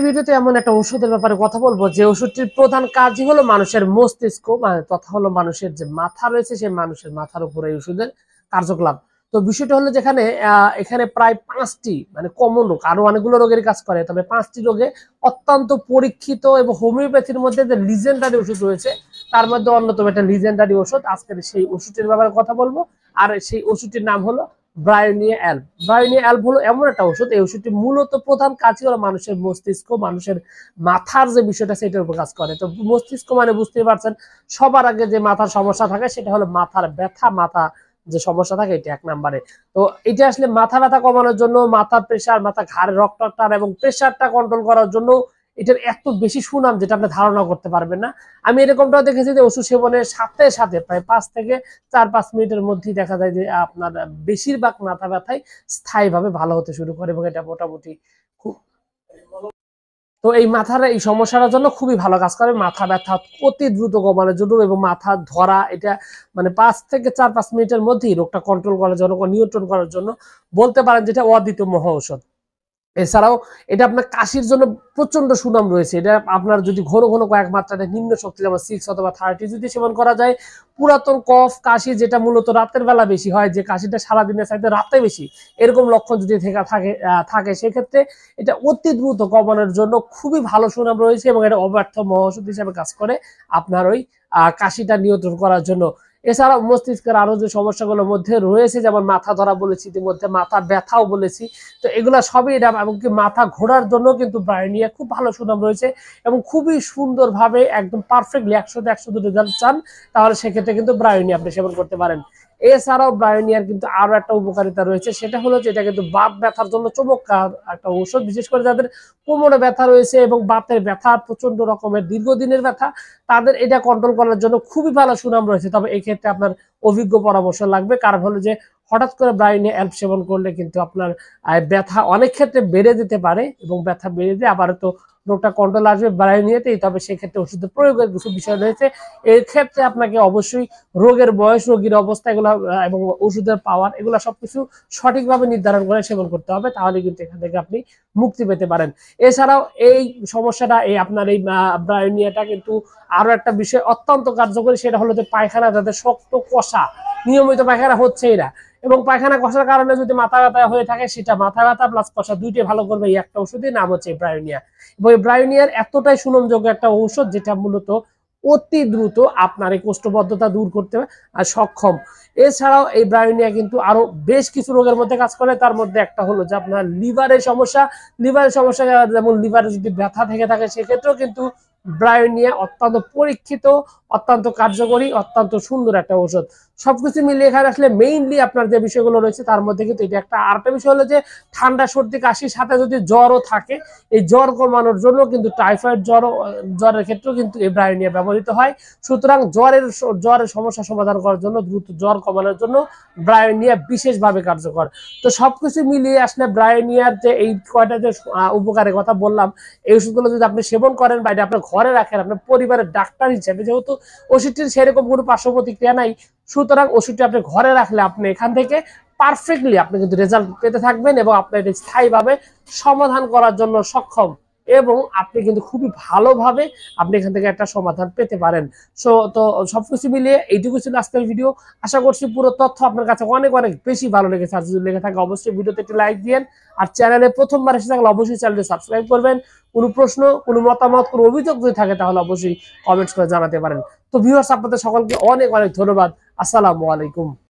ভিডিওতে এমন একটা ওষুধের ব্যাপারে কথা বলবো যে ওষুধটির প্রধান কাজই হলো মানুষের মস্তিষ্ক তথা হলো মানুষের যে মাথা রয়েছে সেই মানুষের মাথার উপরে এই ওষুধের কার্যকলাপ। তো বিষয়টা হলো যেখানে এখানে প্রায় 5টি কমন রোগ, আরো অনেকগুলো রোগের কাজ করে, তবে 5টি রোগে অত্যন্ত পরীক্ষিত এবং হোমিওপ্যাথির মধ্যে যে লিজেন্ডারি ওষুধ রয়েছে তার মধ্যে অন্যতম একটা লিজেন্ডারি ওষুধ। আজকের সেই ওষুধটির ব্যাপারে কথা বলবো। আর সেই ওষুধটির নাম হলো ব্রায়োনিয়া অ্যালব। ব্রায়োনিয়া অ্যালব হলো এমন একটা ওষুধ, এই ওষুধটি মূলত প্রধান কাজই হলো মানুষের মস্তিষ্ক, মানুষের মাথার যে বিষয়টা সেটার উপর কাজ করে। তো মস্তিষ্ক বুঝতেই পারছেন, সবার আগে যে মাথার সমস্যা থাকে সেটা হলো মাথার ব্যথা, মাথা যে সমস্যা থাকে এটা 1 নম্বরে। তো এটা আসলে মাথা ব্যথা কমানোর জন্য, মাথার প্রেশার, মাথা ঘাড়ের রক্তটান এবং প্রেশারটা কন্ট্রোল করার জন্য এটার এত বেশি সুনাম যেটা আপনি ধারণা করতে পারবেন না। আমি এরকমটাও দেখেছি যে ওষুধ সেবনের সাথে সাথে প্রায় 5 থেকে 4-5 মিনিটের মধ্যেই দেখা যায় যে আপনার বেশিরভাগ মাথা ব্যথাই স্থায়ীভাবে ভালো হতে শুরু করে এবং এটা মোটামুটি খুব। তো এই মাথার এই সমস্যাটার জন্য খুবই ভালো কাজ করে, মাথা ব্যথা অতি দ্রুত কমানোর জন্য এবং মাথা ধরা এটা 5 থেকে 4-5 মিনিটের মধ্যেই রোগটা কন্ট্রোল করার জন্য, নিয়ন্ত্রণ করার জন্য বলতে পারেন যেটা অদ্বিতীয় মহা ঔষধ। এছাড়াও এটা আপনার কাশির জন্য প্রচন্ড সুনাম রয়েছে। এটা আপনার যদি ঘন ঘন কয়েক মাত্রাতে নিম্ন শক্তি যেমন 6 অথবা 30 যদি সেবন করা যায়, পুরাতন কফ কাশি যেটা মূলত রাতের বেলা বেশি হয়, যে কাশিটা সারাদিনের চাইতে রাতে বেশি, এরকম লক্ষণ যদি থাকে সেক্ষেত্রে এটা অতি দ্রুত কমানোর জন্য খুবই ভালো সুনাম রয়েছে এবং এটা অব্যর্থ মহৌষধ হিসেবে কাজ করে আপনার ওই কাশিটা নিয়ন্ত্রণ করার জন্য। এছাড়াও মস্তিষ্কের আরো যে সমস্যাগুলোর মধ্যে রয়েছে, যেমন মাথা ধরা বলেছি, ইতিমধ্যে মাথা ব্যথাও বলেছি, তো এগুলা সবই এটা এমনকি মাথা ঘোরার জন্য কিন্তু ব্রায়োনিয়া খুব ভালো সুনাম রয়েছে এবং খুবই সুন্দরভাবে একদম পারফেক্টলি 100তে 100 রেজাল্ট চান তাহলে সেক্ষেত্রে কিন্তু ব্রায়োনিয়া আপনি সেবন করতে পারেন। এছাড়াও ব্রায়োনিয়ার কিন্তু আরো একটা উপকারিতা রয়েছে, সেটা হলো যে এটা কিন্তু বাত ব্যথার জন্য চমৎকার একটা ঔষধ, বিশেষ করে যাদের কোমরে ব্যথা রয়েছে এবং বাতের ব্যথা প্রচন্ড রকমের দীর্ঘদিনের ব্যথা, তাদের এটা কন্ট্রোল করার জন্য খুবই ভালো সুনাম রয়েছে। তবে এই ক্ষেত্রে আপনার অভিজ্ঞ পরামর্শ লাগবে, কারণ হলো যে হঠাৎ করে ব্রায়োনিয়া অ্যালব সেবন করলে কিন্তু আপনার ব্যথা অনেক ক্ষেত্রে বেড়ে যেতে পারে এবং ব্যথা বেড়ে দিয়ে আবার তো রোগটা কন্ট্রোল আসবে ব্রায়োনিয়াতেই, তবে সেক্ষেত্রে ওষুধের প্রয়োগের কিছু বিষয় রয়েছে। এর ক্ষেত্রে আপনাকে অবশ্যই রোগের বয়স, রোগীর অবস্থা এগুলো এবং ওষুধের পাওয়ার এগুলো সবকিছু সঠিকভাবে নির্ধারণ করে সেবন করতে হবে, তাহলে কিন্তু এখান থেকে আপনি মুক্তি পেতে পারেন। এছাড়াও এই সমস্যাটা, এই আপনার এই ব্রায়োনিয়াটা কিন্তু আরো একটা বিষয় অত্যন্ত কার্যকরী, সেটা হলো যে পায়খানা যাদের শক্ত কষা, নিয়মিত পায়খানা হচ্ছেই না এবং পায়খানা কষার কারণে যদি মাথা ব্যথা হয়ে থাকে, সেটা মাথা ব্যথা প্লাস কষা দুইটাই ভালো করবে এই একটা ওষুধের নাম হচ্ছে ব্রায়োনিয়া। এবং এই ব্রায়োনিয়ার এতটাই সুনামযোগ্য একটা ঔষধ যেটা মূলত অতি দ্রুত আপনার এই কোষ্ঠবদ্ধতা দূর করতে সক্ষম। এছাড়াও এই ব্রায়োনিয়া কিন্তু আরো বেশ কিছু রোগের মধ্যে কাজ করে, তার মধ্যে একটা হলো যে আপনার লিভারের সমস্যা। যেমন লিভারে যদি ব্যথা থেকে থাকে সেক্ষেত্রেও কিন্তু ব্রায়োনিয়া অত্যন্ত পরীক্ষিত, অত্যন্ত কার্যকরী, অত্যন্ত সুন্দর একটা ঔষধ। সবকিছু মিলিয়ে এখানে আসলে মেইনলি আপনার যে বিষয়গুলো রয়েছে তার মধ্যে কিন্তু এটা একটা। আরেকটা বিষয় হলো যে ঠান্ডা সর্দি কাশির সাথে যদি জ্বরও থাকে, এই জ্বর কমানোর জন্য কিন্তু টাইফয়েড জ্বরের ক্ষেত্রেও কিন্তু এই ব্রায়োনিয়া ব্যবহৃত হয়। সুতরাং জ্বরের সমস্যা সমাধান করার জন্য, দ্রুত জ্বর কমানোর জন্য ব্রায়োনিয়া বিশেষভাবে কার্যকর। তো সবকিছু মিলিয়ে আসলে ব্রায়োনিয়ার যে এই কয়টা যে উপকারের কথা বললাম, এই ওষুধগুলো যদি আপনি সেবন করেন বা এটা আপনার ঘরে রাখেন, আপনার পরিবারের ডাক্তার হিসেবে, যেহেতু ওষুধটির সেরকম কোনো পার্শ্ব প্রতিক্রিয়া নাই, সুতরাং ওষুধটি আপনি ঘরে রাখলে আপনি এখান থেকে পারফেক্টলি আপনি কিন্তু রেজাল্ট পেতে থাকবেন এবং আপনি এটা স্থায়ীভাবে সমাধান করার জন্য সক্ষম এবং আপনি কিন্তু খুবই ভালোভাবে আপনি এখান থেকে একটা সমাধান পেতে পারেন। তো সবকিছু মিলিয়ে এইটুকু ছিল আজকের ভিডিও। আশা করছি পুরো তথ্য আপনার কাছে অনেক অনেক বেশি ভালো লেগেছে। আর যদি লেগে থাকে অবশ্যই ভিডিওতে একটি লাইক দিন, আর চ্যানেলে প্রথমবার এসে থাকলে অবশ্যই চ্যানেলটি সাবস্ক্রাইব করবেন। কোনো প্রশ্ন, কোনো মতামত, কোনো অভিযোগ যদি থাকে তাহলে অবশ্যই কমেন্টস করে জানাতে পারেন। তো ভিউয়ার্স, আপনাদের সকলকে অনেক অনেক ধন্যবাদ। আসসালামু আলাইকুম।